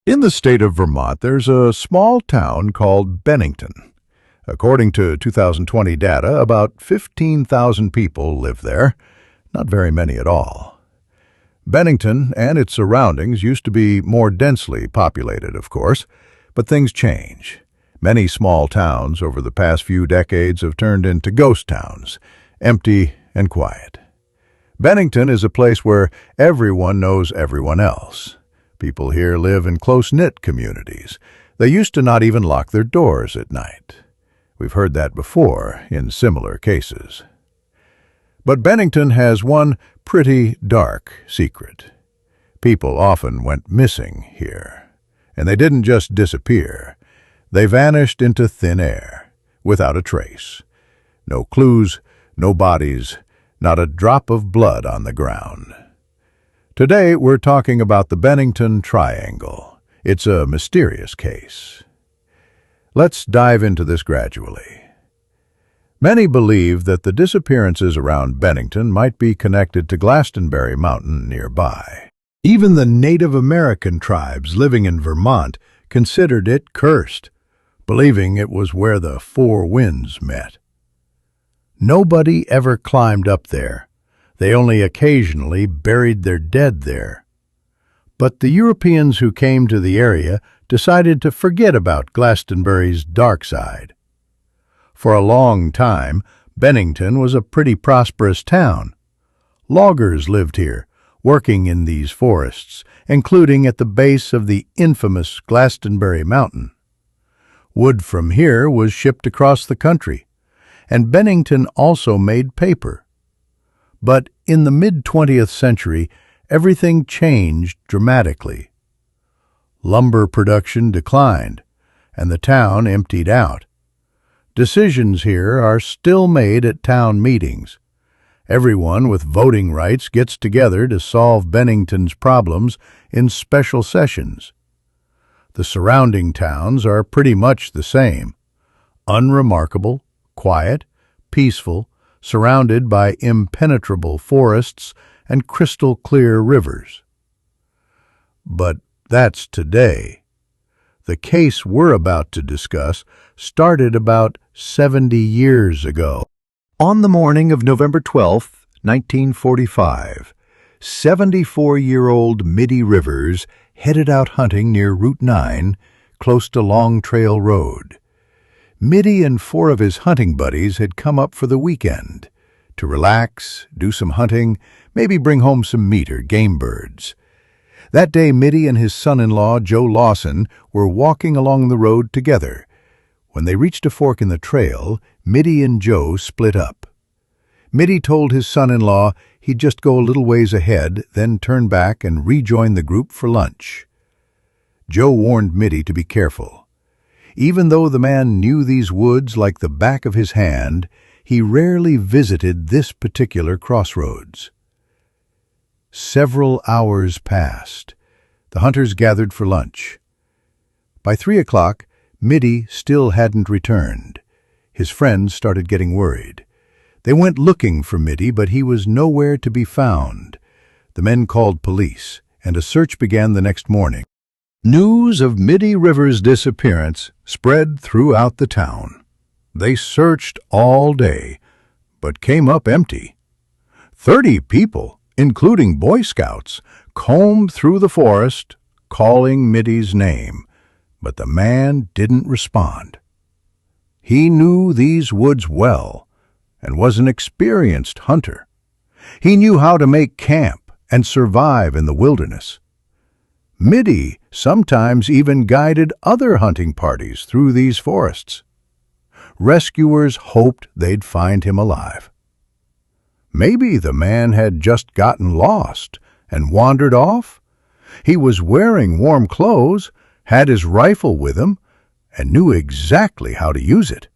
In the state of Vermont, there's a small town called Bennington. According to 2020 data, about 15,000 people live there, not very many at all. Bennington and its surroundings used to be more densely populated, of course, but things change. Many small towns over the past few decades have turned into ghost towns, empty and quiet. Bennington is a place where everyone knows everyone else. People here live in close-knit communities. They used to not even lock their doors at night. We've heard that before in similar cases. But Bennington has one pretty dark secret. People often went missing here. And they didn't just disappear. They vanished into thin air, without a trace. No clues, no bodies, not a drop of blood on the ground. Today, we're talking about the Bennington Triangle. It's a mysterious case. Let's dive into this gradually. Many believe that the disappearances around Bennington might be connected to Glastonbury Mountain nearby. Even the Native American tribes living in Vermont considered it cursed, believing it was where the four winds met. Nobody ever climbed up there. They only occasionally buried their dead there. But the Europeans who came to the area decided to forget about Glastonbury's dark side. For a long time, Bennington was a pretty prosperous town. Loggers lived here, working in these forests, including at the base of the infamous Glastonbury Mountain. Wood from here was shipped across the country, and Bennington also made paper. But in the mid-20th century, everything changed dramatically. Lumber production declined, and the town emptied out. Decisions here are still made at town meetings. Everyone with voting rights gets together to solve Bennington's problems in special sessions. The surrounding towns are pretty much the same. Unremarkable, quiet, peaceful, surrounded by impenetrable forests and crystal-clear rivers. But that's today. The case we're about to discuss started about 70 years ago. On the morning of November 12, 1945, 74-year-old Mitty Rivers headed out hunting near Route 9, close to Long Trail Road. Mitty and four of his hunting buddies had come up for the weekend to relax, do some hunting, maybe bring home some meat or game birds. That day, Mitty and his son-in-law, Joe Lawson, were walking along the road together. When they reached a fork in the trail, Mitty and Joe split up. Mitty told his son-in-law he'd just go a little ways ahead, then turn back and rejoin the group for lunch. Joe warned Mitty to be careful. Even though the man knew these woods like the back of his hand, he rarely visited this particular crossroads. Several hours passed. The hunters gathered for lunch. By 3 o'clock, Mitty still hadn't returned. His friends started getting worried. They went looking for Mitty, but he was nowhere to be found. The men called police, and a search began the next morning. News of Mitty Rivers' disappearance spread throughout the town. They searched all day, but came up empty. 30 people, including Boy Scouts, combed through the forest, calling Mitty's name, but the man didn't respond. He knew these woods well and was an experienced hunter. He knew how to make camp and survive in the wilderness. Mitty sometimes even guided other hunting parties through these forests. Rescuers hoped they'd find him alive. Maybe the man had just gotten lost and wandered off. He was wearing warm clothes, had his rifle with him, and knew exactly how to use it.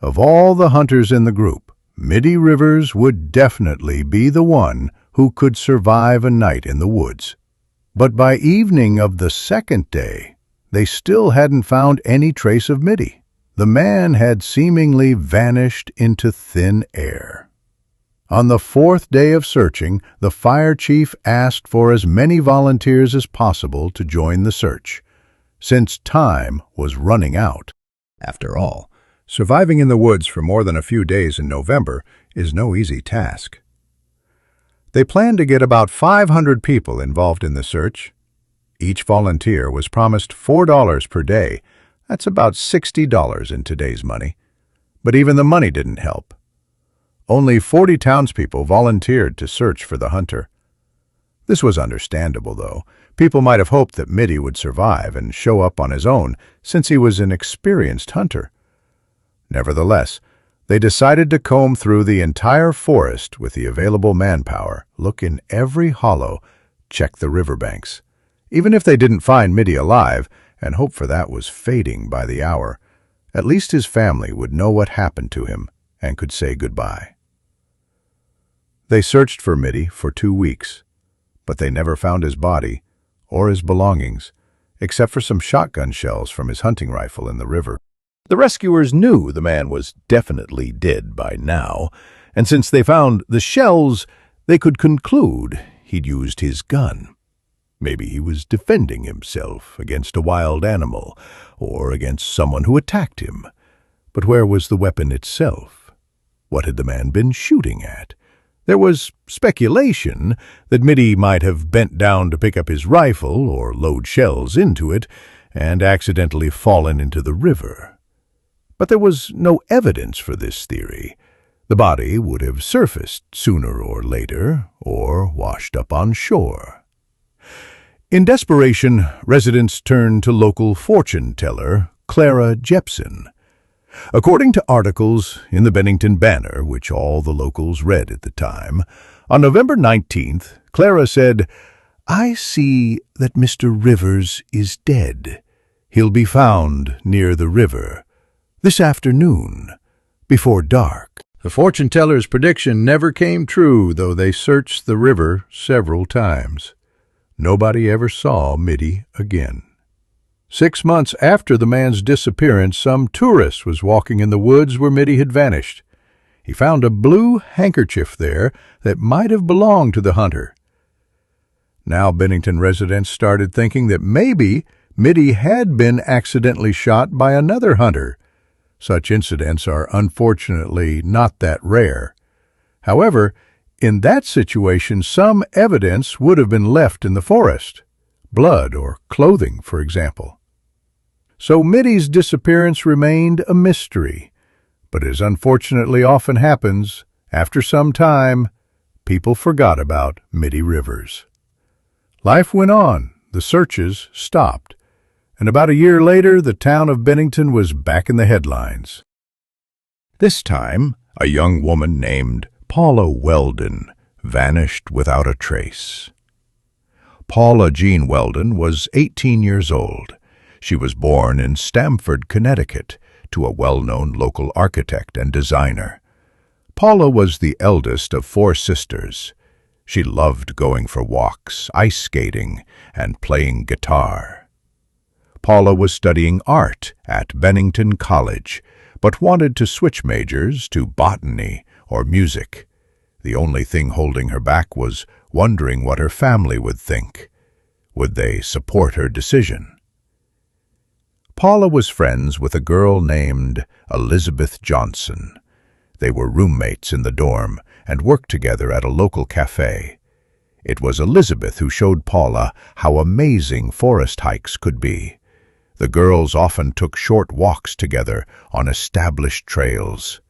Of all the hunters in the group, Mitty Rivers would definitely be the one who could survive a night in the woods. But by evening of the second day, they still hadn't found any trace of Mitty. The man had seemingly vanished into thin air. On the fourth day of searching, the fire chief asked for as many volunteers as possible to join the search. since time was running out. After all, surviving in the woods for more than a few days in November is no easy task. They planned to get about 500 people involved in the search. Each volunteer was promised $4 per day. That's about $60 in today's money. But even the money didn't help. Only 40 townspeople volunteered to search for the hunter. This was understandable, though. People might have hoped that Mitty would survive and show up on his own, since he was an experienced hunter. Nevertheless, they decided to comb through the entire forest with the available manpower, look in every hollow, check the riverbanks. Even if they didn't find Mitty alive, and hope for that was fading by the hour, at least his family would know what happened to him and could say goodbye. They searched for Mitty for 2 weeks, but they never found his body or his belongings, except for some shotgun shells from his hunting rifle in the river. The rescuers knew the man was definitely dead by now, and since they found the shells, they could conclude he'd used his gun. Maybe he was defending himself against a wild animal or against someone who attacked him. But where was the weapon itself? What had the man been shooting at? There was speculation that Mitty might have bent down to pick up his rifle or load shells into it and accidentally fallen into the river. But there was no evidence for this theory. The body would have surfaced sooner or later, or washed up on shore. In desperation, residents turned to local fortune teller Clara Jepson. According to articles in the Bennington Banner, which all the locals read at the time, on November 19th, Clara said, "I see that Mr. Rivers is dead. He'll be found near the river this afternoon, before dark." The fortune teller's prediction never came true, though they searched the river several times. Nobody ever saw Mitty again. 6 months after the man's disappearance, some tourist was walking in the woods where Mitty had vanished. He found a blue handkerchief there that might have belonged to the hunter. Now Bennington residents started thinking that maybe Mitty had been accidentally shot by another hunter. Such incidents are unfortunately not that rare. However, in that situation, some evidence would have been left in the forest. Blood or clothing, for example. So Mitty's disappearance remained a mystery. But as unfortunately often happens, after some time, people forgot about Mitty Rivers. Life went on, the searches stopped, and about a year later, the town of Bennington was back in the headlines. This time, a young woman named Paula Weldon vanished without a trace. Paula Jean Weldon was 18 years old. She was born in Stamford, Connecticut, to a well-known local architect and designer. Paula was the eldest of 4 sisters. She loved going for walks, ice skating, and playing guitar. Paula was studying art at Bennington College, but wanted to switch majors to botany or music. The only thing holding her back was wondering what her family would think. Would they support her decision? Paula was friends with a girl named Elizabeth Johnson. They were roommates in the dorm and worked together at a local cafe. It was Elizabeth who showed Paula how amazing forest hikes could be. The girls often took short walks together on established trails.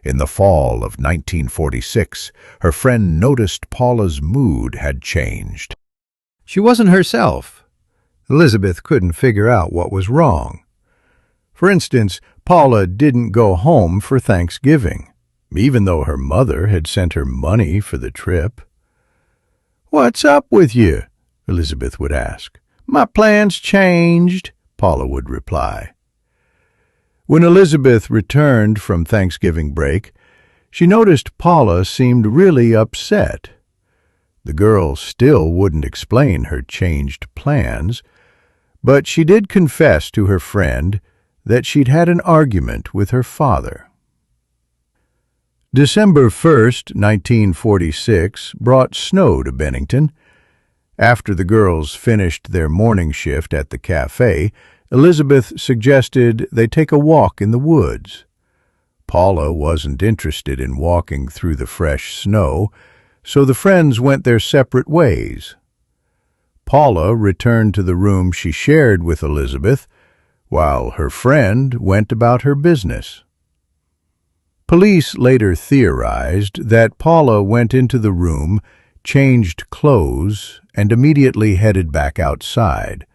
In the fall of 1946, her friend noticed Paula's mood had changed. She wasn't herself. Elizabeth couldn't figure out what was wrong. For instance, Paula didn't go home for Thanksgiving, even though her mother had sent her money for the trip. "What's up with you?" Elizabeth would ask. "My plans changed," Paula would reply. When Elizabeth returned from Thanksgiving break, she noticed Paula seemed really upset. The girl still wouldn't explain her changed plans, but she did confess to her friend that she'd had an argument with her father. December 1st, 1946, brought snow to Bennington. After the girls finished their morning shift at the cafe, Elizabeth suggested they take a walk in the woods. Paula wasn't interested in walking through the fresh snow, so the friends went their separate ways. Paula returned to the room she shared with Elizabeth, while her friend went about her business. Police later theorized that Paula went into the room, changed clothes, and immediately headed back outside.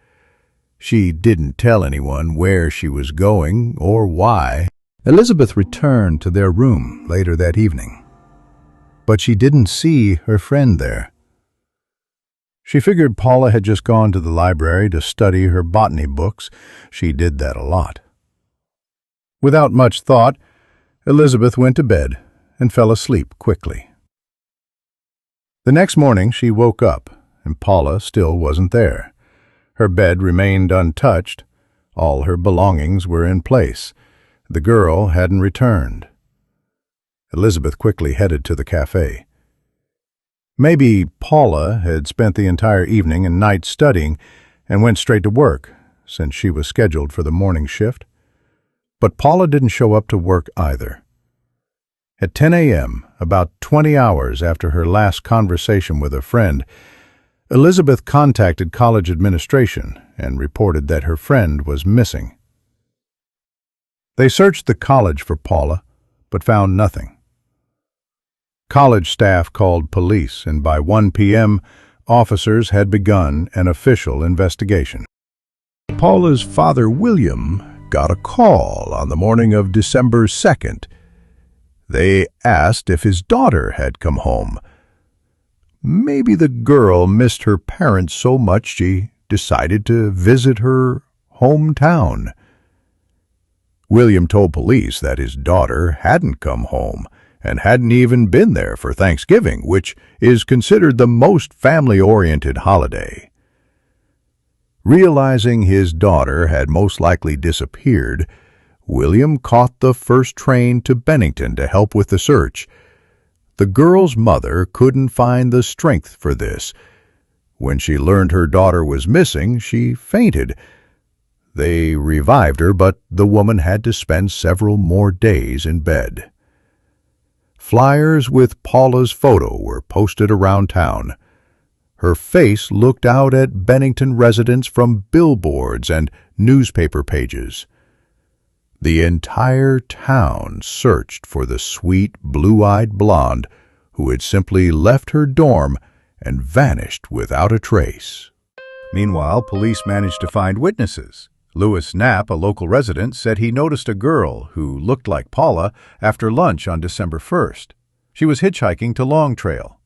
She didn't tell anyone where she was going or why. Elizabeth returned to their room later that evening, but she didn't see her friend there. She figured Paula had just gone to the library to study her botany books. She did that a lot. Without much thought, Elizabeth went to bed and fell asleep quickly. The next morning she woke up, and Paula still wasn't there. Her bed remained untouched. All her belongings were in place. The girl hadn't returned. Elizabeth quickly headed to the cafe. Maybe Paula had spent the entire evening and night studying and went straight to work, since she was scheduled for the morning shift. But Paula didn't show up to work either. At 10 a.m., about 20 hours after her last conversation with a friend, Elizabeth contacted college administration and reported that her friend was missing. They searched the college for Paula, but found nothing. College staff called police, and by 1 p.m., officers had begun an official investigation. Paula's father, William, got a call on the morning of December 2nd. They asked if his daughter had come home. Maybe the girl missed her parents so much she decided to visit her hometown. William told police that his daughter hadn't come home and hadn't even been there for Thanksgiving, which is considered the most family-oriented holiday. Realizing his daughter had most likely disappeared, William caught the first train to Bennington to help with the search. The girl's mother couldn't find the strength for this. When she learned her daughter was missing, she fainted. They revived her, but the woman had to spend several more days in bed. Flyers with Paula's photo were posted around town. Her face looked out at Bennington residents from billboards and newspaper pages. The entire town searched for the sweet, blue-eyed blonde who had simply left her dorm and vanished without a trace. Meanwhile, police managed to find witnesses. Louis Knapp, a local resident, said he noticed a girl who looked like Paula after lunch on December 1st. She was hitchhiking to Long Trail.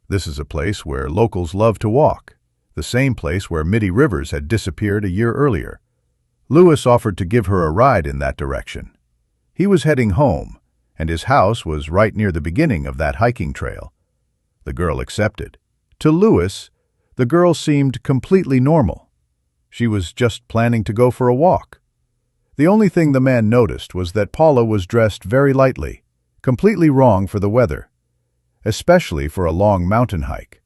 This is a place where locals love to walk, the same place where Mitty Rivers had disappeared a year earlier. Louis offered to give her a ride in that direction. He was heading home, and his house was right near the beginning of that hiking trail. The girl accepted. To Louis, the girl seemed completely normal. She was just planning to go for a walk. The only thing the man noticed was that Paula was dressed very lightly, completely wrong for the weather, especially for a long mountain hike.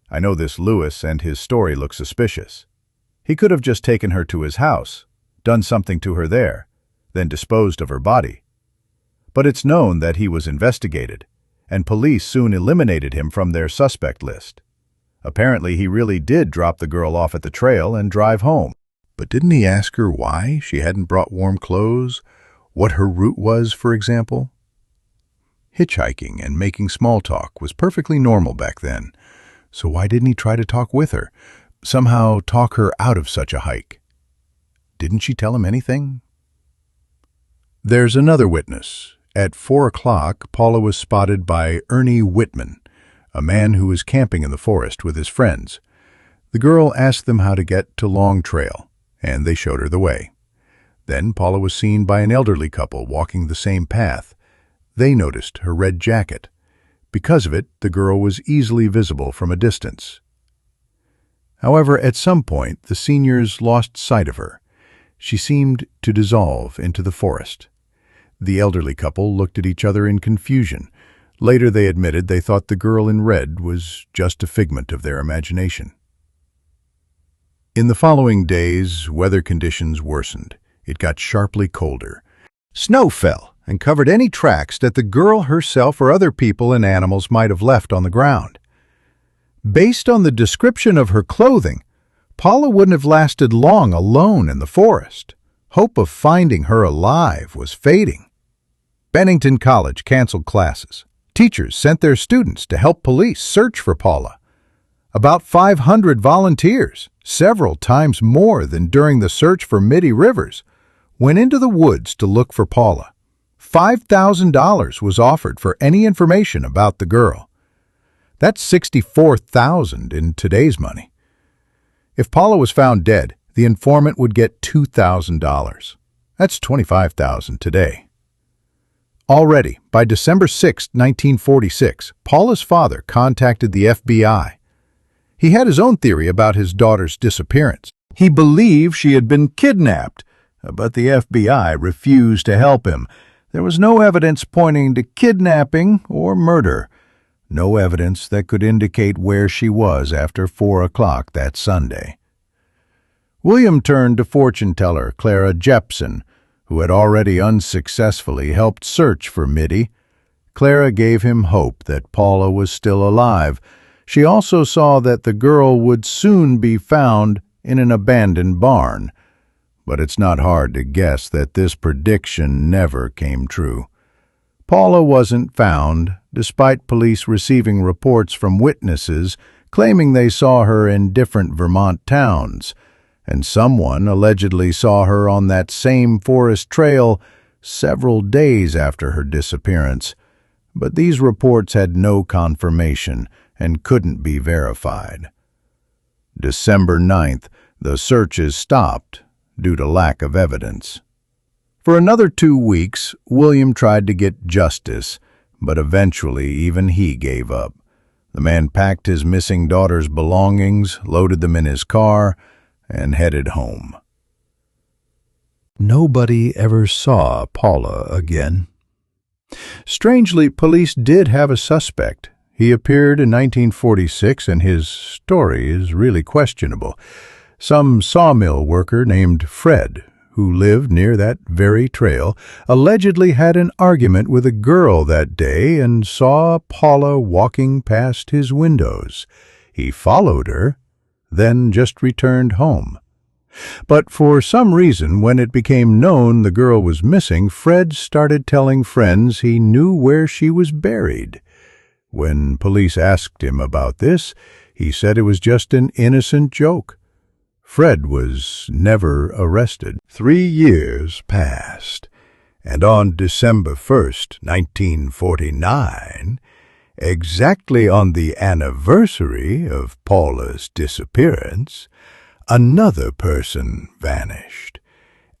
I know this Louis, and his story looks suspicious. He could have just taken her to his house, done something to her there, then disposed of her body. But it's known that he was investigated, and police soon eliminated him from their suspect list. Apparently, he really did drop the girl off at the trail and drive home. But didn't he ask her why she hadn't brought warm clothes? What her route was, for example? Hitchhiking and making small talk was perfectly normal back then. So why didn't he try to talk with her? Somehow talk her out of such a hike? Didn't she tell him anything? There's another witness. At 4 o'clock, Paula was spotted by Ernie Whitman, a man who was camping in the forest with his friends. The girl asked them how to get to Long Trail, and they showed her the way. Then Paula was seen by an elderly couple walking the same path. They noticed her red jacket. Because of it, the girl was easily visible from a distance. However, at some point, the seniors lost sight of her. She seemed to dissolve into the forest. The elderly couple looked at each other in confusion. Later they admitted they thought the girl in red was just a figment of their imagination. In the following days, weather conditions worsened. It got sharply colder. Snow fell and covered any tracks that the girl herself or other people and animals might have left on the ground. Based on the description of her clothing, Paula wouldn't have lasted long alone in the forest. Hope of finding her alive was fading. Bennington College canceled classes. Teachers sent their students to help police search for Paula. About 500 volunteers, several times more than during the search for Midi Rivers, went into the woods to look for Paula. $5,000 was offered for any information about the girl. That's $64,000 in today's money. If Paula was found dead, the informant would get $2,000. That's $25,000 today. Already, by December 6, 1946, Paula's father contacted the FBI. He had his own theory about his daughter's disappearance. He believed she had been kidnapped, but the FBI refused to help him. There was no evidence pointing to kidnapping or murder. No evidence that could indicate where she was after 4 o'clock that Sunday. William turned to fortune-teller Clara Jepson, who had already unsuccessfully helped search for Mitty. Clara gave him hope that Paula was still alive. She also saw that the girl would soon be found in an abandoned barn. But it's not hard to guess that this prediction never came true. Paula wasn't found, despite police receiving reports from witnesses claiming they saw her in different Vermont towns, and someone allegedly saw her on that same forest trail several days after her disappearance. But these reports had no confirmation and couldn't be verified. December 9th, the searches stopped due to lack of evidence. For another 2 weeks, William tried to get justice, but eventually even he gave up. The man packed his missing daughter's belongings, loaded them in his car, and headed home. Nobody ever saw Paula again. Strangely, police did have a suspect. He appeared in 1946, and his story is really questionable. Some sawmill worker named Fred, who lived near that very trail, allegedly had an argument with a girl that day and saw Paula walking past his windows. He followed her, then just returned home. But for some reason, when it became known the girl was missing, Fred started telling friends he knew where she was buried. When police asked him about this, he said it was just an innocent joke. Fred was never arrested. 3 years passed, and on December 1st, 1949, exactly on the anniversary of Paula's disappearance, another person vanished,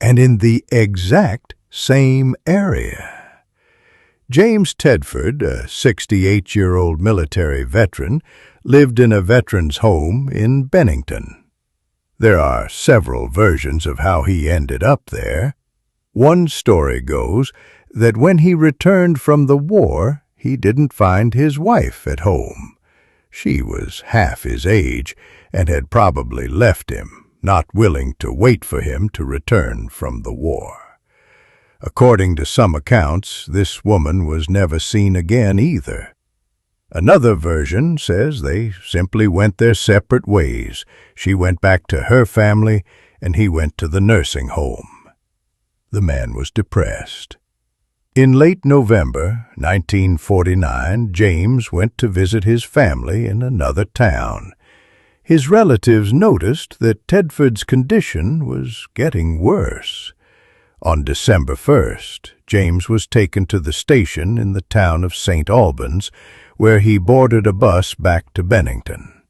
and in the exact same area. James Tedford, a 68-year-old military veteran, lived in a veteran's home in Bennington. There are several versions of how he ended up there. One story goes that when he returned from the war, he didn't find his wife at home. She was half his age and had probably left him, not willing to wait for him to return from the war. According to some accounts, this woman was never seen again either. Another version says they simply went their separate ways. She went back to her family, and he went to the nursing home. The man was depressed. In late November 1949, James went to visit his family in another town. His relatives noticed that Tedford's condition was getting worse. On December 1st, James was taken to the station in the town of St. Albans, where he boarded a bus back to Bennington.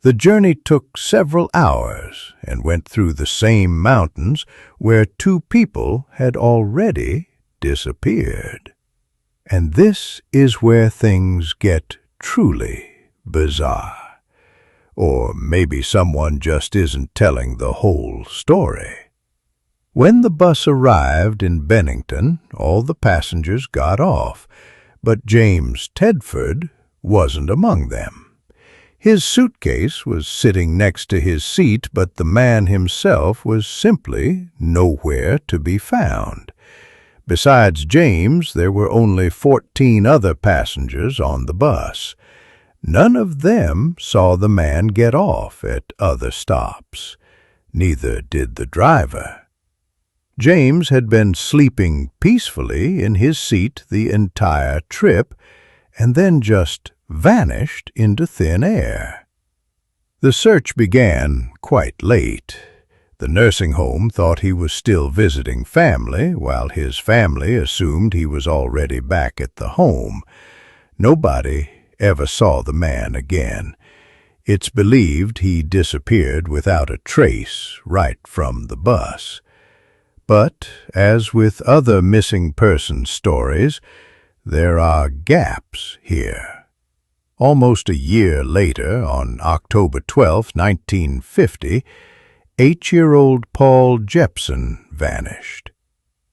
The journey took several hours and went through the same mountains where 2 people had already disappeared. And this is where things get truly bizarre. Or maybe someone just isn't telling the whole story. When the bus arrived in Bennington, all the passengers got off, but James Tedford wasn't among them. His suitcase was sitting next to his seat, but the man himself was simply nowhere to be found. Besides James, there were only 14 other passengers on the bus. None of them saw the man get off at other stops. Neither did the driver. James had been sleeping peacefully in his seat the entire trip, and then just vanished into thin air. The search began quite late. The nursing home thought he was still visiting family, while his family assumed he was already back at the home. Nobody ever saw the man again. It's believed he disappeared without a trace right from the bus. But, as with other missing person stories, there are gaps here. Almost a year later, on October 12, 1950, 8-year-old Paul Jepson vanished.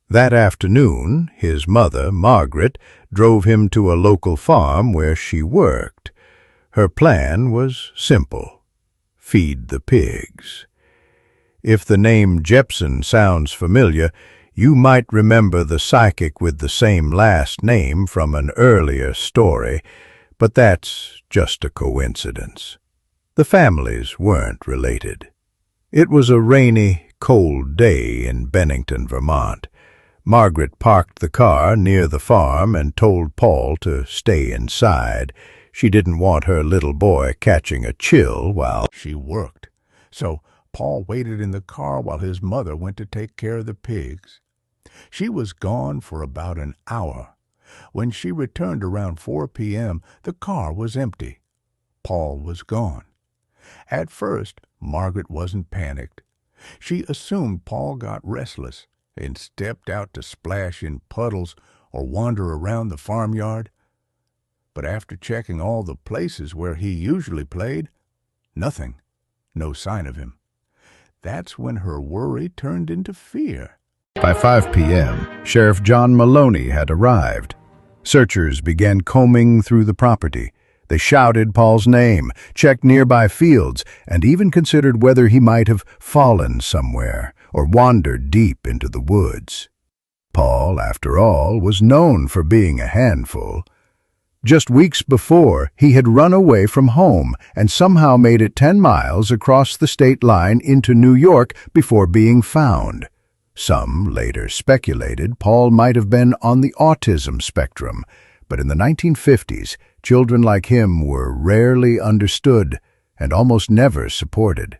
That afternoon, his mother, Margaret, drove him to a local farm where she worked. Her plan was simple: feed the pigs. If the name Jepson sounds familiar, you might remember the psychic with the same last name from an earlier story, but that's just a coincidence. The families weren't related. It was a rainy, cold day in Bennington, Vermont. Margaret parked the car near the farm and told Paul to stay inside. She didn't want her little boy catching a chill while she worked. So Paul waited in the car while his mother went to take care of the pigs. She was gone for about an hour. When she returned around 4 p.m., the car was empty. Paul was gone. At first, Margaret wasn't panicked. She assumed Paul got restless and stepped out to splash in puddles or wander around the farmyard. But after checking all the places where he usually played, nothing, no sign of him. That's when her worry turned into fear. By 5 p.m., Sheriff John Maloney had arrived. Searchers began combing through the property. They shouted Paul's name, checked nearby fields, and even considered whether he might have fallen somewhere or wandered deep into the woods. Paul, after all, was known for being a handful. Just weeks before, he had run away from home and somehow made it 10 miles across the state line into New York before being found. Some later speculated Paul might have been on the autism spectrum, but in the 1950s, children like him were rarely understood and almost never supported.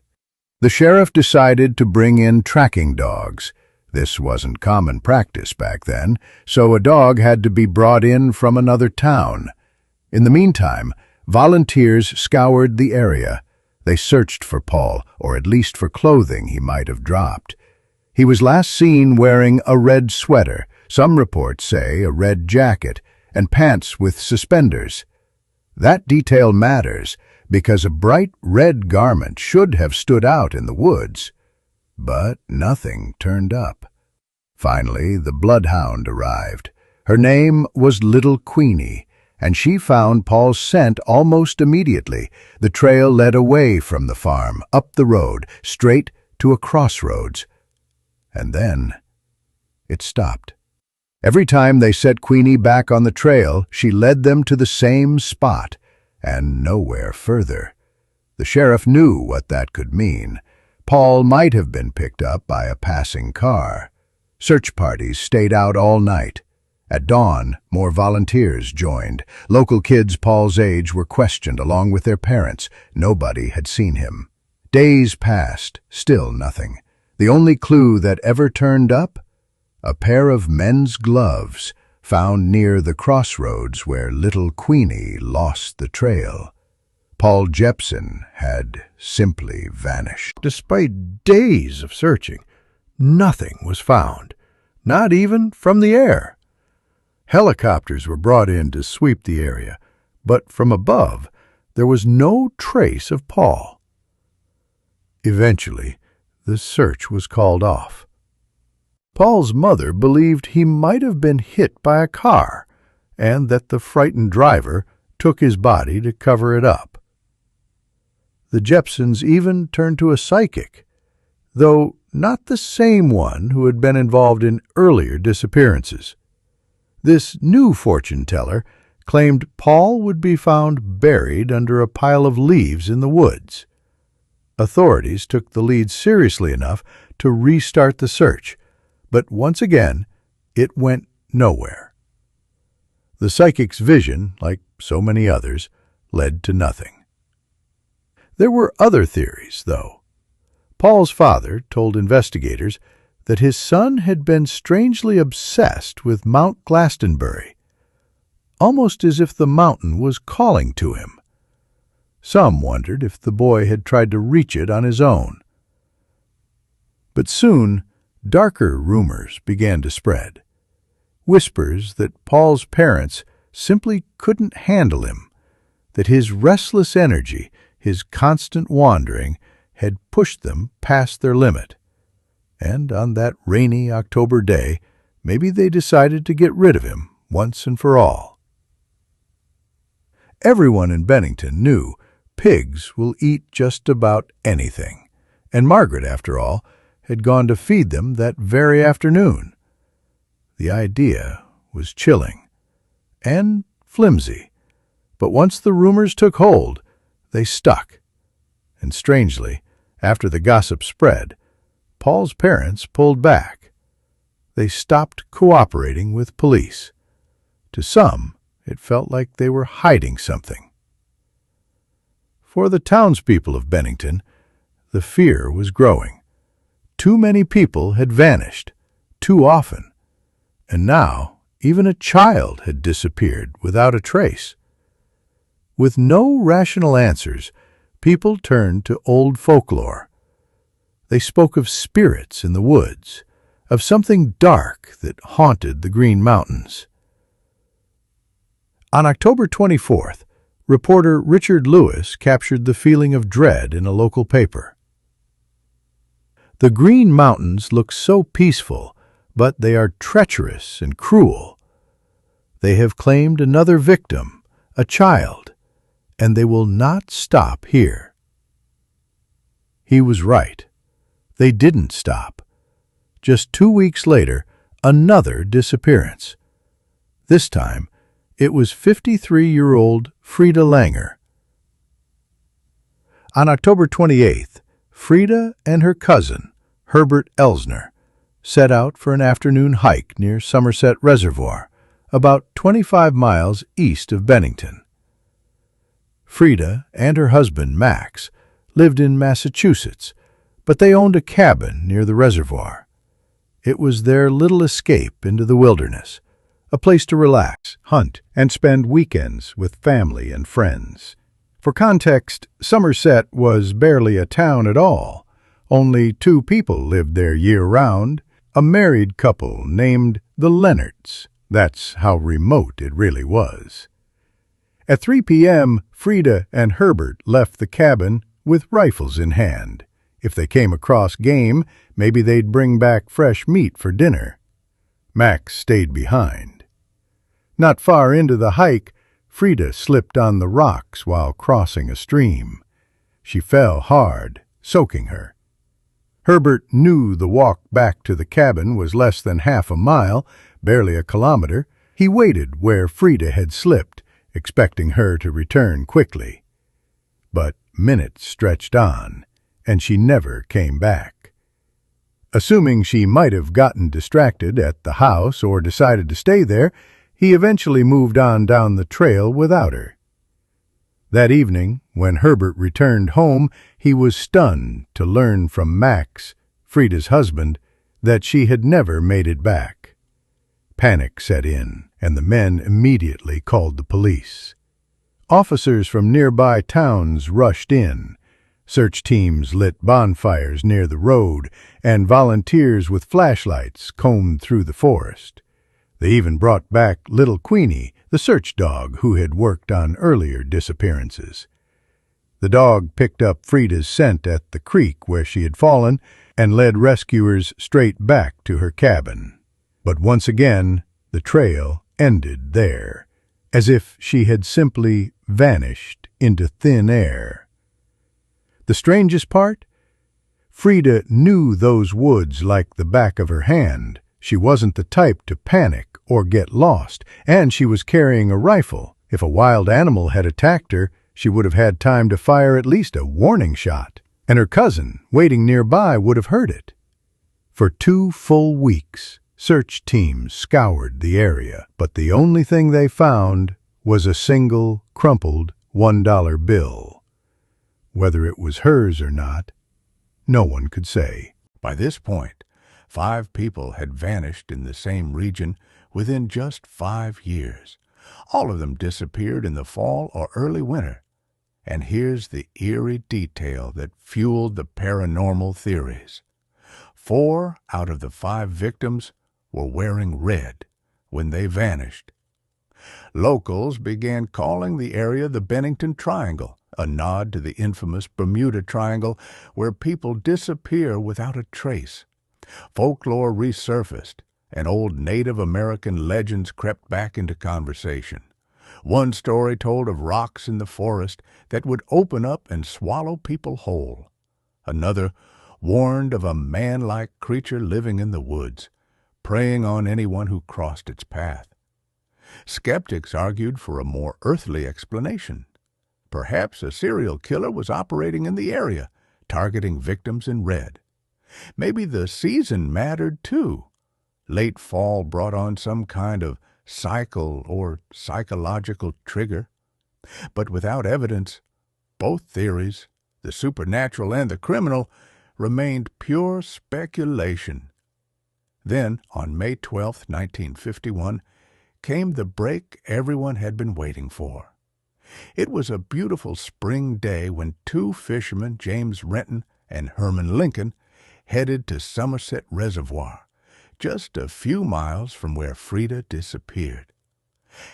The sheriff decided to bring in tracking dogs. This wasn't common practice back then, so a dog had to be brought in from another town. In the meantime, volunteers scoured the area. They searched for Paul, or at least for clothing he might have dropped. He was last seen wearing a red sweater, some reports say a red jacket, and pants with suspenders. That detail matters because a bright red garment should have stood out in the woods. But nothing turned up. Finally, the bloodhound arrived. Her name was Little Queenie, and she found Paul's scent almost immediately. The trail led away from the farm, up the road, straight to a crossroads. And then it stopped. Every time they set Queenie back on the trail, she led them to the same spot, and nowhere further. The sheriff knew what that could mean. Paul might have been picked up by a passing car. Search parties stayed out all night. At dawn, more volunteers joined. Local kids Paul's age were questioned along with their parents. Nobody had seen him. Days passed, still nothing. The only clue that ever turned up? A pair of men's gloves found near the crossroads where Little Queenie lost the trail. Paul Jepson had simply vanished. Despite days of searching, nothing was found, not even from the air. Helicopters were brought in to sweep the area, but from above there was no trace of Paul. Eventually, the search was called off. Paul's mother believed he might have been hit by a car, and that the frightened driver took his body to cover it up. The Jepsons even turned to a psychic, though not the same one who had been involved in earlier disappearances. This new fortune-teller claimed Paul would be found buried under a pile of leaves in the woods. Authorities took the lead seriously enough to restart the search, but once again, it went nowhere. The psychic's vision, like so many others, led to nothing. There were other theories, though. Paul's father told investigators that his son had been strangely obsessed with Mount Glastonbury, almost as if the mountain was calling to him. Some wondered if the boy had tried to reach it on his own. But soon, darker rumors began to spread. Whispers that Paul's parents simply couldn't handle him, that his restless energy, his constant wandering, had pushed them past their limit. And on that rainy October day, maybe they decided to get rid of him once and for all. Everyone in Bennington knew pigs will eat just about anything, and Margaret, after all, had gone to feed them that very afternoon. The idea was chilling and flimsy, but once the rumors took hold, they stuck. And strangely, after the gossip spread, Paul's parents pulled back. They stopped cooperating with police. To some, it felt like they were hiding something. For the townspeople of Bennington, the fear was growing. Too many people had vanished, too often, and now even a child had disappeared without a trace. With no rational answers, people turned to old folklore. They spoke of spirits in the woods, of something dark that haunted the Green Mountains. On October 24th, reporter Richard Lewis captured the feeling of dread in a local paper. The Green Mountains look so peaceful, but they are treacherous and cruel. They have claimed another victim, a child, and they will not stop here. He was right. They didn't stop. Just 2 weeks later, another disappearance. This time, it was 53-year-old Frida Langer. On October 28th, Frida and her cousin, Herbert Elsner, set out for an afternoon hike near Somerset Reservoir, about 25 miles east of Bennington. Frida and her husband, Max, lived in Massachusetts, but they owned a cabin near the reservoir. It was their little escape into the wilderness, a place to relax, hunt, and spend weekends with family and friends. For context, Somerset was barely a town at all. Only 2 people lived there year-round, a married couple named the Leonards. That's how remote it really was. At 3 p.m., Frida and Herbert left the cabin with rifles in hand. If they came across game, maybe they'd bring back fresh meat for dinner. Max stayed behind. Not far into the hike, Frida slipped on the rocks while crossing a stream. She fell hard, soaking her. Herbert knew the walk back to the cabin was less than half a mile, barely a kilometer. He waited where Frida had slipped, expecting her to return quickly. But minutes stretched on, and she never came back. Assuming she might have gotten distracted at the house or decided to stay there, he eventually moved on down the trail without her. That evening, when Herbert returned home, he was stunned to learn from Max, Frida's husband, that she had never made it back. Panic set in, and the men immediately called the police. Officers from nearby towns rushed in. Search teams lit bonfires near the road, and volunteers with flashlights combed through the forest. They even brought back Little Queenie, the search dog who had worked on earlier disappearances. The dog picked up Frida's scent at the creek where she had fallen and led rescuers straight back to her cabin. But once again, the trail ended there, as if she had simply vanished into thin air. The strangest part? Frida knew those woods like the back of her hand. She wasn't the type to panic or get lost, and she was carrying a rifle. If a wild animal had attacked her, she would have had time to fire at least a warning shot, and her cousin, waiting nearby, would have heard it. For 2 full weeks, search teams scoured the area, but the only thing they found was a single, crumpled $1 bill. Whether it was hers or not, no one could say. By this point, 5 people had vanished in the same region within just 5 years. All of them disappeared in the fall or early winter. And here's the eerie detail that fueled the paranormal theories. 4 out of the 5 victims were wearing red when they vanished. Locals began calling the area the Bennington Triangle, a nod to the infamous Bermuda Triangle where people disappear without a trace. Folklore resurfaced, and old Native American legends crept back into conversation. One story told of rocks in the forest that would open up and swallow people whole. Another warned of a man-like creature living in the woods, preying on anyone who crossed its path. Skeptics argued for a more earthly explanation. Perhaps a serial killer was operating in the area, targeting victims in red. Maybe the season mattered too. Late fall brought on some kind of cycle or psychological trigger. But without evidence, both theories, the supernatural and the criminal, remained pure speculation. Then, on May 12, 1951, came the break everyone had been waiting for. It was a beautiful spring day when 2 fishermen, James Renton and Herman Lincoln, headed to Somerset Reservoir, just a few miles from where Frida disappeared.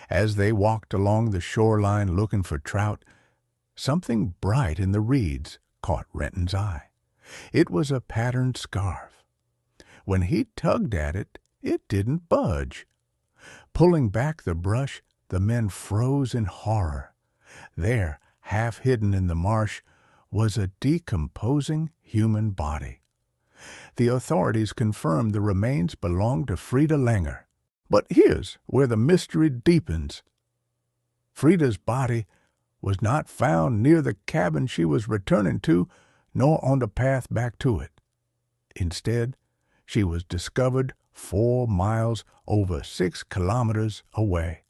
As they walked along the shoreline looking for trout, something bright in the reeds caught Renton's eye. It was a patterned scarf. When he tugged at it, it didn't budge. Pulling back the brush, the men froze in horror. There, half hidden in the marsh, was a decomposing human body. The authorities confirmed the remains belonged to Frida Langer. But here's where the mystery deepens. Frida's body was not found near the cabin she was returning to, nor on the path back to it. Instead, she was discovered 4 miles over 6 kilometers away,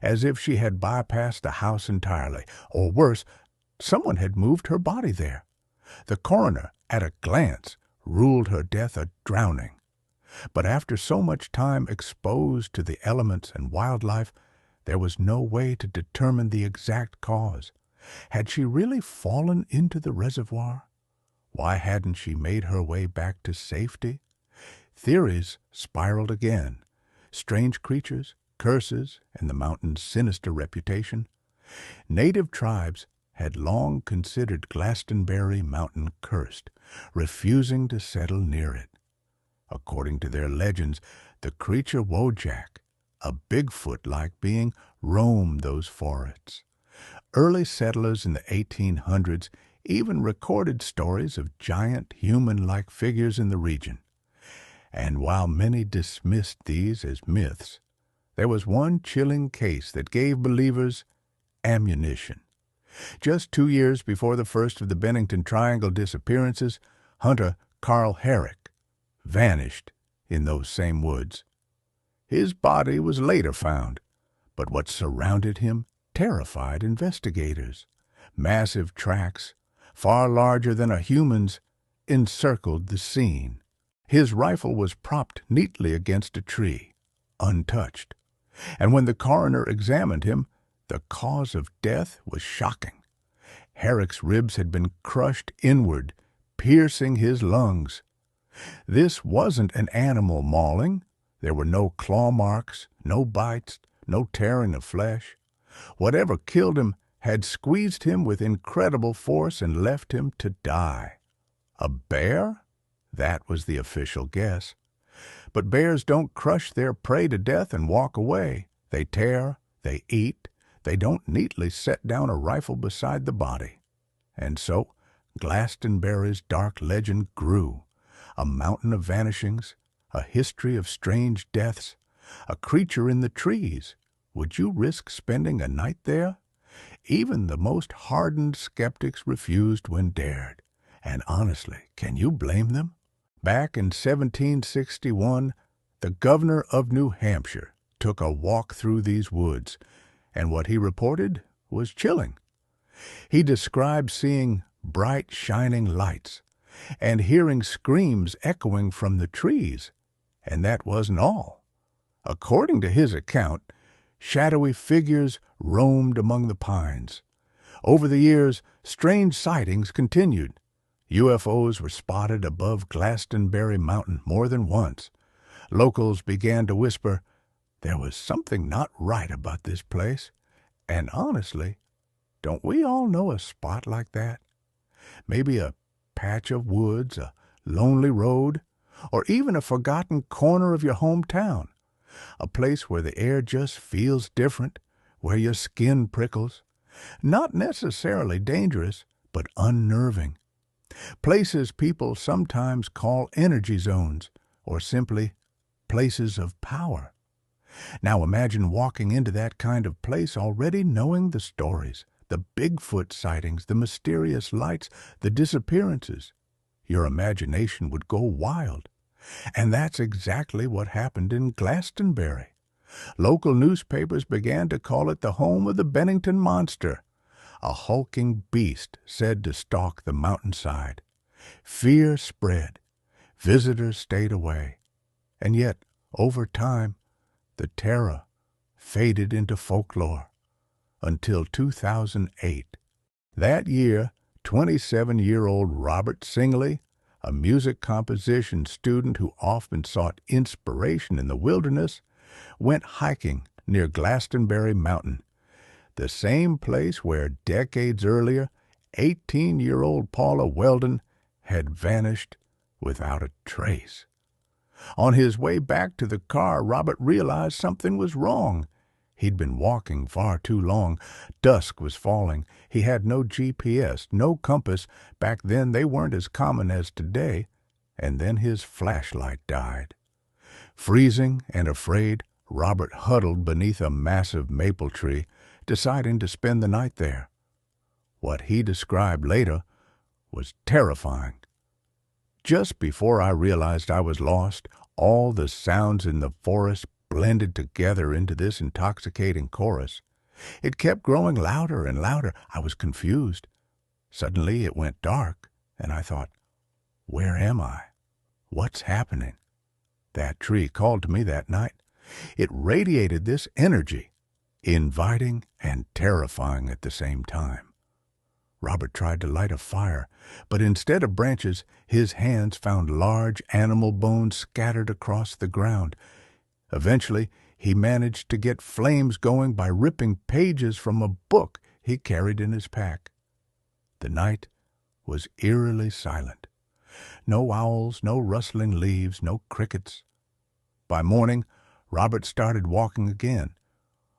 as if she had bypassed the house entirely, or worse, someone had moved her body there. The coroner, at a glance, ruled her death a drowning. But after so much time exposed to the elements and wildlife, there was no way to determine the exact cause. Had she really fallen into the reservoir? Why hadn't she made her way back to safety? Theories spiraled again. Strange creatures, curses, and the mountain's sinister reputation. Native tribes had long considered Glastonbury Mountain cursed, refusing to settle near it. According to their legends, the creature Wojak, a Bigfoot-like being, roamed those forests. Early settlers in the 1800s even recorded stories of giant human-like figures in the region. And while many dismissed these as myths, there was one chilling case that gave believers ammunition. Just 2 years before the first of the Bennington Triangle disappearances, hunter Carl Herrick vanished in those same woods. His body was later found, but what surrounded him terrified investigators. Massive tracks, far larger than a human's, encircled the scene. His rifle was propped neatly against a tree, untouched. And when the coroner examined him, the cause of death was shocking. Herrick's ribs had been crushed inward, piercing his lungs. This wasn't an animal mauling. There were no claw marks, no bites, no tearing of flesh. Whatever killed him had squeezed him with incredible force and left him to die. A bear? That was the official guess. But bears don't crush their prey to death and walk away. They tear, they eat, they don't neatly set down a rifle beside the body. And so, Glastonbury's dark legend grew. A mountain of vanishings, a history of strange deaths, a creature in the trees. Would you risk spending a night there? Even the most hardened skeptics refused when dared. And honestly, can you blame them? Back in 1761, the governor of New Hampshire took a walk through these woods, and what he reported was chilling. He described seeing bright, shining lights and hearing screams echoing from the trees, and that wasn't all. According to his account, shadowy figures roamed among the pines. Over the years, strange sightings continued. UFOs were spotted above Glastonbury Mountain more than once. Locals began to whisper, there was something not right about this place. And honestly, don't we all know a spot like that? Maybe a patch of woods, a lonely road, or even a forgotten corner of your hometown. A place where the air just feels different, where your skin prickles. Not necessarily dangerous, but unnerving. Places people sometimes call energy zones, or simply places of power. Now imagine walking into that kind of place already knowing the stories, the Bigfoot sightings, the mysterious lights, the disappearances. Your imagination would go wild. And that's exactly what happened in Glastonbury. Local newspapers began to call it the home of the Bennington Monster, a hulking beast said to stalk the mountainside. Fear spread. Visitors stayed away. And yet, over time, the terror faded into folklore until 2008. That year, 27-year-old Robert Singley, a music composition student who often sought inspiration in the wilderness, went hiking near Glastonbury Mountain, the same place where decades earlier 18-year-old Paula Weldon had vanished without a trace. On his way back to the car, Robert realized something was wrong. He'd been walking far too long. Dusk was falling. He had no GPS, no compass. Back then they weren't as common as today. And then his flashlight died. Freezing and afraid, Robert huddled beneath a massive maple tree, deciding to spend the night there. What he described later was terrifying. Just before I realized I was lost, all the sounds in the forest blended together into this intoxicating chorus. It kept growing louder and louder. I was confused. Suddenly it went dark, and I thought, where am I? What's happening? That tree called to me that night. It radiated this energy, inviting and terrifying at the same time. Robert tried to light a fire, but instead of branches, his hands found large animal bones scattered across the ground. Eventually, he managed to get flames going by ripping pages from a book he carried in his pack. The night was eerily silent. No owls, no rustling leaves, no crickets. By morning, Robert started walking again,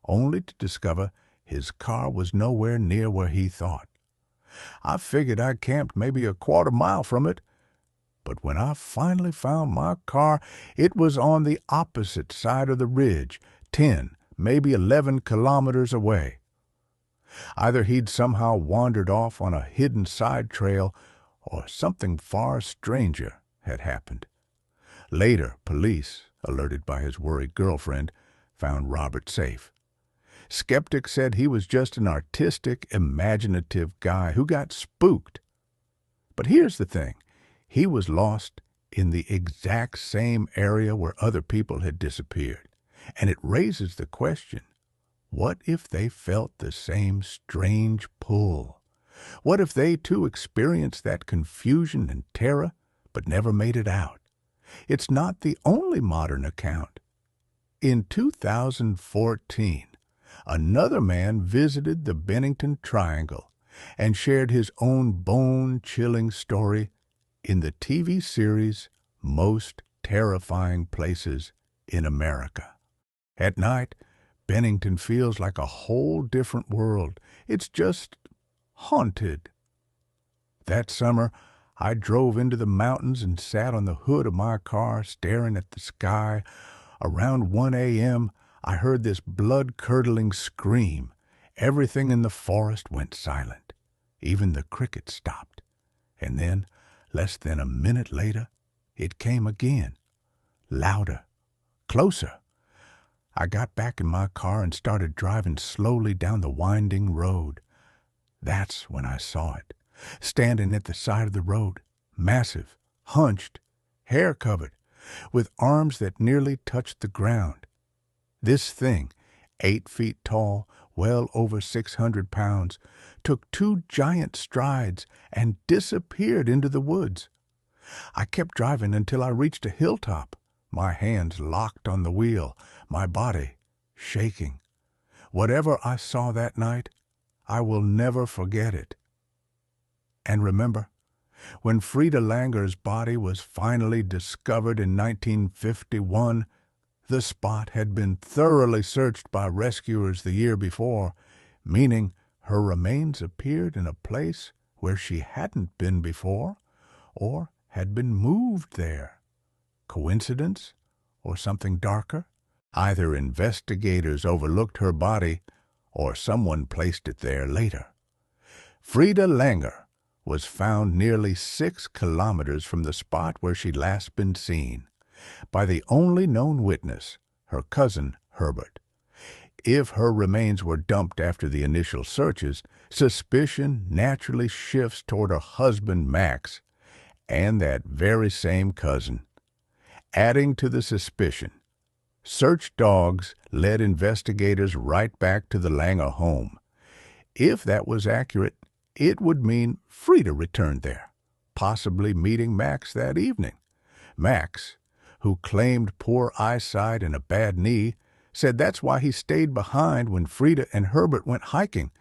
only to discover his car was nowhere near where he thought. I figured I camped maybe a quarter mile from it, but when I finally found my car, it was on the opposite side of the ridge, 10, maybe 11 kilometers away. Either he'd somehow wandered off on a hidden side trail, or something far stranger had happened. Later, police, alerted by his worried girlfriend, found Robert safe. Skeptics said he was just an artistic, imaginative guy who got spooked. But here's the thing. He was lost in the exact same area where other people had disappeared. And it raises the question, what if they felt the same strange pull? What if they too experienced that confusion and terror, but never made it out? It's not the only modern account. In 2014, another man visited the Bennington Triangle and shared his own bone-chilling story in the TV series Most Terrifying Places in America. At night, Bennington feels like a whole different world. It's just haunted. That summer, I drove into the mountains and sat on the hood of my car staring at the sky. Around 1 a.m., I heard this blood-curdling scream. Everything in the forest went silent. Even the crickets stopped. And then, less than a minute later, it came again. Louder. Closer. I got back in my car and started driving slowly down the winding road. That's when I saw it, standing at the side of the road, massive, hunched, hair-covered, with arms that nearly touched the ground. This thing, 8 feet tall, well over 600 pounds, took 2 giant strides and disappeared into the woods. I kept driving until I reached a hilltop, my hands locked on the wheel, my body shaking. Whatever I saw that night, I will never forget it. And remember, when Frida Langer's body was finally discovered in 1951, the spot had been thoroughly searched by rescuers the year before, meaning her remains appeared in a place where she hadn't been before, or had been moved there. Coincidence, or something darker? Either investigators overlooked her body, or someone placed it there later. Frida Langer was found nearly 6 kilometers from the spot where she'd last been seen, by the only known witness, her cousin Herbert. If her remains were dumped after the initial searches, suspicion naturally shifts toward her husband Max and that very same cousin. Adding to the suspicion, search dogs led investigators right back to the Langer home. If that was accurate, it would mean Frida returned there, possibly meeting Max that evening. Max, who claimed poor eyesight and a bad knee, said that's why he stayed behind when Frida and Herbert went hiking.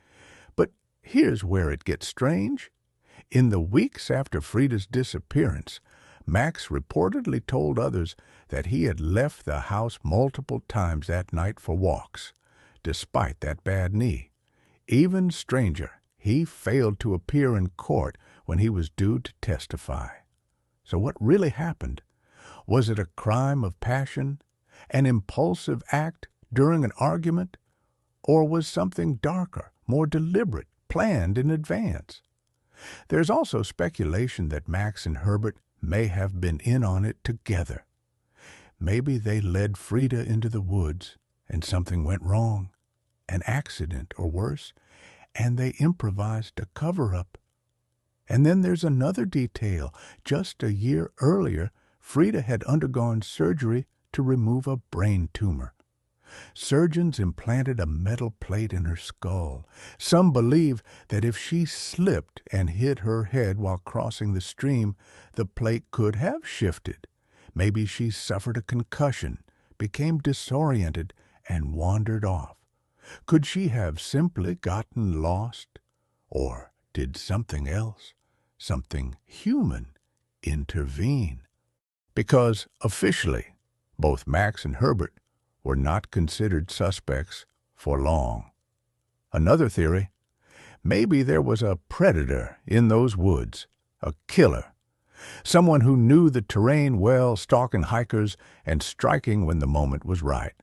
But here's where it gets strange. In the weeks after Frida's disappearance, Max reportedly told others that he had left the house multiple times that night for walks, despite that bad knee. Even stranger, he failed to appear in court when he was due to testify. So what really happened? Was it a crime of passion, an impulsive act during an argument, or was something darker, more deliberate, planned in advance? There's also speculation that Max and Herbert may have been in on it together. Maybe they led Frida into the woods and something went wrong, an accident or worse, and they improvised a cover-up. And then there's another detail. Just a year earlier, Frida had undergone surgery to remove a brain tumor. Surgeons implanted a metal plate in her skull. Some believe that if she slipped and hit her head while crossing the stream, the plate could have shifted. Maybe she suffered a concussion, became disoriented, and wandered off. Could she have simply gotten lost? Or did something else, something human, intervene? Because officially, both Max and Herbert were not considered suspects for long. Another theory, maybe there was a predator in those woods, a killer, someone who knew the terrain well, stalking hikers and striking when the moment was right.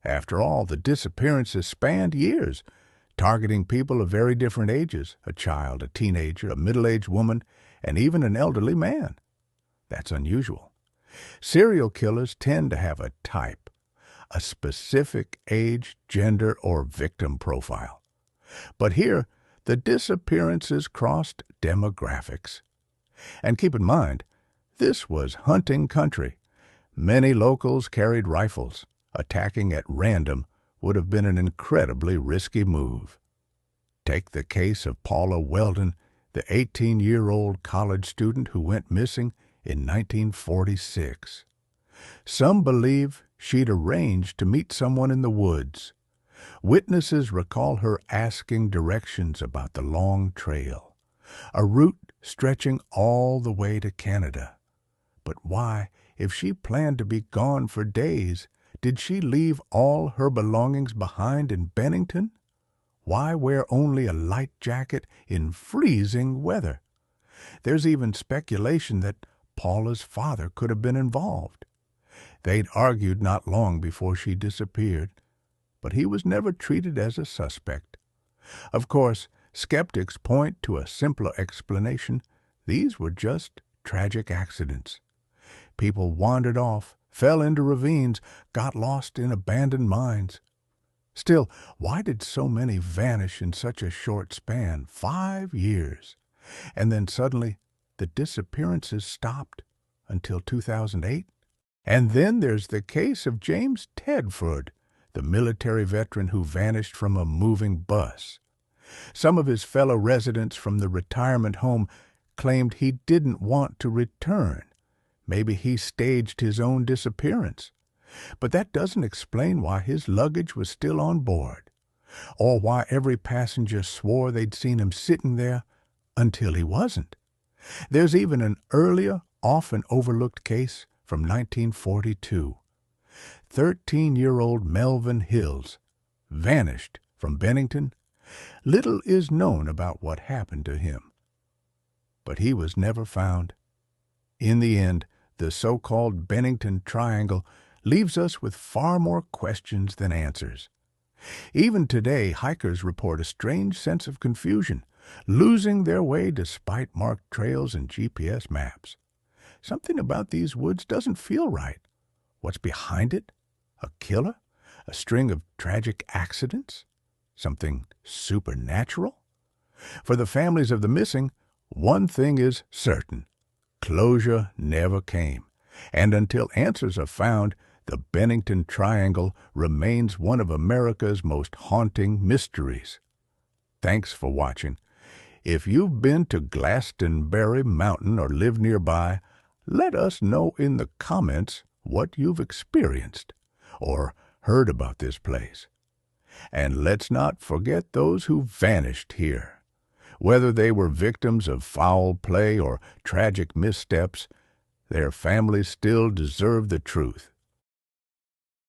After all, the disappearances spanned years, targeting people of very different ages, a child, a teenager, a middle-aged woman, and even an elderly man. That's unusual. Serial killers tend to have a type, a specific age, gender, or victim profile. But here, the disappearances crossed demographics. And keep in mind, this was hunting country. Many locals carried rifles. Attacking at random would have been an incredibly risky move. Take the case of Paula Weldon, the 18-year-old college student who went missing in 1946. Some believe she'd arranged to meet someone in the woods. Witnesses recall her asking directions about the long trail, a route stretching all the way to Canada. But why, if she planned to be gone for days, did she leave all her belongings behind in Bennington? Why wear only a light jacket in freezing weather? There's even speculation that Paula's father could have been involved. They'd argued not long before she disappeared, but he was never treated as a suspect. Of course, skeptics point to a simpler explanation. These were just tragic accidents. People wandered off, fell into ravines, got lost in abandoned mines. Still, why did so many vanish in such a short span, 5 years? And then suddenly, the disappearances stopped until 2008? And then there's the case of James Tedford, the military veteran who vanished from a moving bus. Some of his fellow residents from the retirement home claimed he didn't want to return. Maybe he staged his own disappearance. But that doesn't explain why his luggage was still on board, or why every passenger swore they'd seen him sitting there until he wasn't. There's even an earlier, often overlooked case from 1942. 13-year-old Melvin Hills vanished from Bennington. Little is known about what happened to him, but he was never found. In the end, the so-called Bennington Triangle leaves us with far more questions than answers. Even today, hikers report a strange sense of confusion, losing their way despite marked trails and GPS maps. Something about these woods doesn't feel right. What's behind it? A killer? A string of tragic accidents? Something supernatural? For the families of the missing, one thing is certain. Closure never came. And until answers are found, the Bennington Triangle remains one of America's most haunting mysteries. Thanks for watching. If you've been to Glastonbury Mountain or live nearby, let us know in the comments what you've experienced or heard about this place. And let's not forget those who vanished here. Whether they were victims of foul play or tragic missteps, their families still deserve the truth.